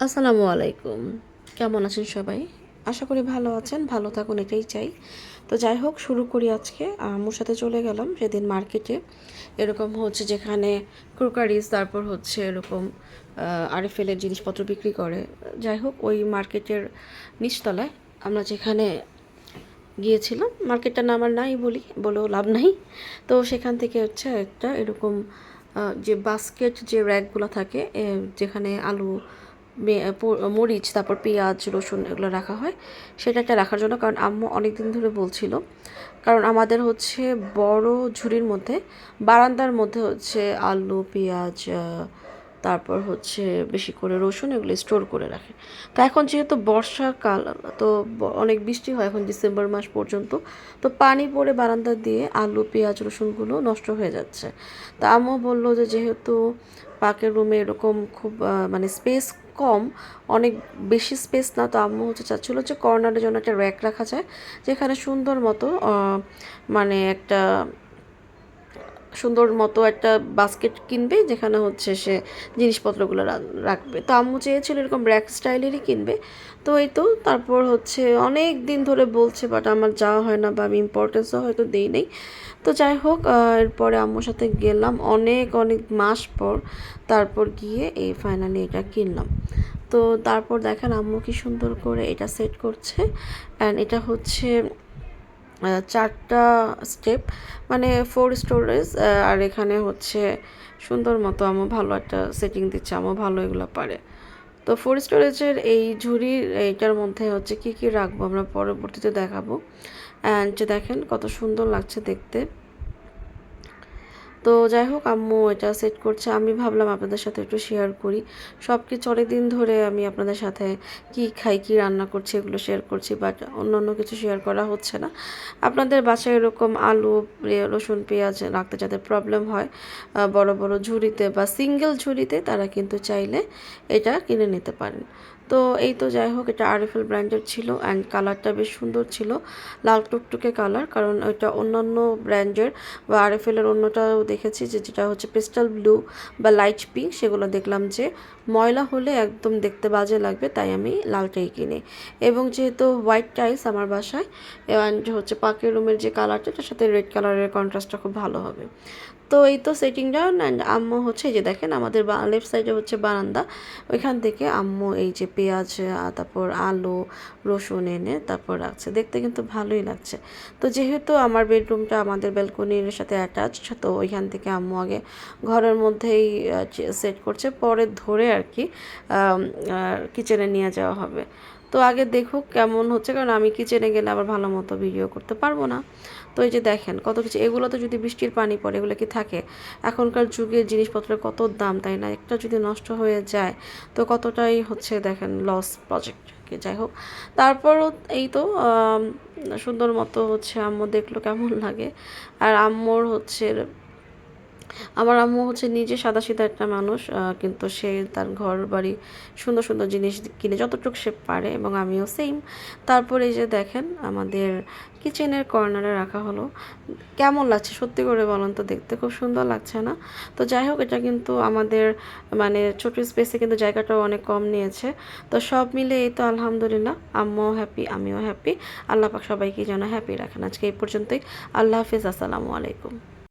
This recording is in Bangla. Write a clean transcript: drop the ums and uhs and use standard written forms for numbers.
আসসালামু আলাইকুম। কেমন আছেন সবাই? আশা করি ভালো আছেন, ভালো থাকুন এটাই চাই। তো যাই হোক শুরু করি আজকে। আম্মুর সাথে চলে গেলাম সেদিন মার্কেটে। এরকম হচ্ছে যেখানে ক্রোকারিস তারপর হচ্ছে এরকম আরএফএলের জিনিসপত্র বিক্রি করে। যাই হোক ওই মার্কেটের নিচতলায় আমরা যেখানে গিয়েছিলাম, মার্কেটটার নাম আর নাই বলেও লাভ নাই। তো সেখান থেকে হচ্ছে একটা এরকম যে বাস্কেট যে র্যাকগুলো থাকে যেখানে আলু মরিচ তারপর পেঁয়াজ রসুন এগুলো রাখা হয়, সেটা একটা রাখার জন্য। কারণ আম্মু অনেক দিন ধরে বলছিল, কারণ আমাদের হচ্ছে বড় ঝুড়ির মধ্যে বারান্দার মধ্যে হচ্ছে আলু পেঁয়াজ তারপর হচ্ছে বেশি করে রসুন এগুলো স্টোর করে রাখে। তো এখন যেহেতু বর্ষাকাল, তো অনেক বৃষ্টি হয় এখন ডিসেম্বর মাস পর্যন্ত, তো পানি পড়ে বারান্দা দিয়ে আলু পেঁয়াজ রসুনগুলো নষ্ট হয়ে যাচ্ছে। তা আম্মু বললো যে যেহেতু পাকের রুমে এরকম খুব মানে স্পেস কম, অনেক বেশি স্পেস না, তো আম্মু হচ্ছে চাচ্ছিলো যে কর্নারের জন্য একটা র্যাক রাখা যায়, যেখানে একটা সুন্দর মতো একটা বাস্কেট কিনবে, যেখানে হচ্ছে সে জিনিসপত্রগুলো রাখবে। তো আম্মু চেয়েছিল এরকম র্যাক স্টাইলেরই কিনবে। তো এই তো তারপর হচ্ছে অনেক দিন ধরে বলছে, বাট আমার যাওয়া হয় না বা আমি ইম্পর্টেন্সও হয়তো দিই নেই। তো যাই হোক এরপরে আম্মুর সাথে গেলাম অনেক অনেক মাস পর, তারপর গিয়ে এই ফাইনালি এটা কিনলাম। তো তারপর দেখেন আম্মু কি সুন্দর করে এটা সেট করছে। অ্যান্ড এটা হচ্ছে 4টা স্টেপ, মানে 4 স্টোরেজ। আর এখানে হচ্ছে সুন্দর মতো আম্মু ভালো একটা সেটিং দিচ্ছে, আম্মু ভালো এগুলো পারে। তো 4 স্টোরেজের এই ঝুড়ির এইটার মধ্যে হচ্ছে কি কি রাখবো আমরা পরবর্তীতে দেখাবো। অ্যান্ড দেখেন কত সুন্দর লাগছে দেখতে। তো যাই হোক আম্মু এটা সেট করছে, আমি ভাবলাম আপনাদের সাথে একটু শেয়ার করি। সব কিছু অনেক দিন ধরে আমি আপনাদের সাথে কি খাই কি রান্না করছি এগুলো শেয়ার করছি, বাট অন্য কিছু শেয়ার করা হচ্ছে না। আপনাদের বাসায় এরকম আলু রসুন পেঁয়াজ রাখতে যাদের প্রবলেম হয় বড় বড় ঝুড়িতে বা সিঙ্গেল ঝুড়িতে, তারা কিন্তু চাইলে এটা কিনে নিতে পারেন। তো এই তো যাই হোক এটা আরএফএল ব্র্যান্ডের ছিল। অ্যান্ড কালারটা বেশ সুন্দর ছিল, লাল টুকটুকে কালার। কারণ ওইটা অন্যান্য ব্র্যান্ডের বা আরএফএলের অন্যটাও দেখেছি যেটা হচ্ছে পেস্টাল ব্লু বা লাইট পিঙ্ক, সেগুলো দেখলাম যে ময়লা হলে একদম দেখতে বাজে লাগবে, তাই আমি লালটাই কিনি। এবং যেহেতু হোয়াইট টাইলস আমার বাসায়, অ্যান্ড হচ্ছে পাকের রুমের যে কালারটা, এটার সাথে রেড কালারের কন্ট্রাস্টটা খুব ভালো হবে। তো এই তো সেটিং ডাউন। অ্যান্ড আম্মু হচ্ছে এই যে দেখেন আমাদের লেফট সাইডে হচ্ছে বারান্দা, ওইখান থেকে আম্মু এই যে পেঁয়াজ তারপর আলু রসুন এনে তারপর রাখছে, দেখতে কিন্তু ভালোই লাগছে। তো যেহেতু আমার বেডরুমটা আমাদের ব্যালকনির সাথে অ্যাটাচ, তো ওইখান থেকে আম্মু আগে ঘরের মধ্যেই সেট করছে, পরে ধরে আর কি কিচেনে নিয়ে যাওয়া হবে। তো আগে দেখুক কেমন হচ্ছে, কারণ আমি কিচেনে গেলে আবার ভালো মতো ভিডিও করতে পারবো না। তো এই যে দেখেন কত কিছু, এগুলো তো যদি বৃষ্টির পানি পড়ে এগুলো কি থাকে? এখনকার যুগে জিনিসপত্রের কত দাম, তাই না? একটা যদি নষ্ট হয়ে যায় তো কতটাই হচ্ছে দেখেন লস প্রজেক্ট। যাই হোক তারপরও এই তো সুন্দর মতো হচ্ছে আম্মু দেখলো কেমন লাগে। আর আমার আম্মু হচ্ছে নিজে সাদাসিধা একটা মানুষ, কিন্তু সে তার ঘর বাড়ি সুন্দর সুন্দর জিনিস কিনে যতটুকু সে পারে, এবং আমিও সেম। তারপরে এই যে দেখেন আমাদের কিচেনের কর্নারে রাখা হলো, কেমন লাগছে সত্যি করে বলেন তো? দেখতে খুব সুন্দর লাগছে না? তো যাই হোক এটা কিন্তু আমাদের মানে ছোট স্পেসে কিন্তু জায়গাটাও অনেক কম নিয়েছে। তো সব মিলে এই তো আলহামদুলিল্লাহ, আম্মুও হ্যাপি আমিও হ্যাপি। আল্লাহ পাক সবাইকে যেন হ্যাপি রাখেন। আজকে এই পর্যন্তই। আল্লাহ হাফিজ, আসসালামু আলাইকুম।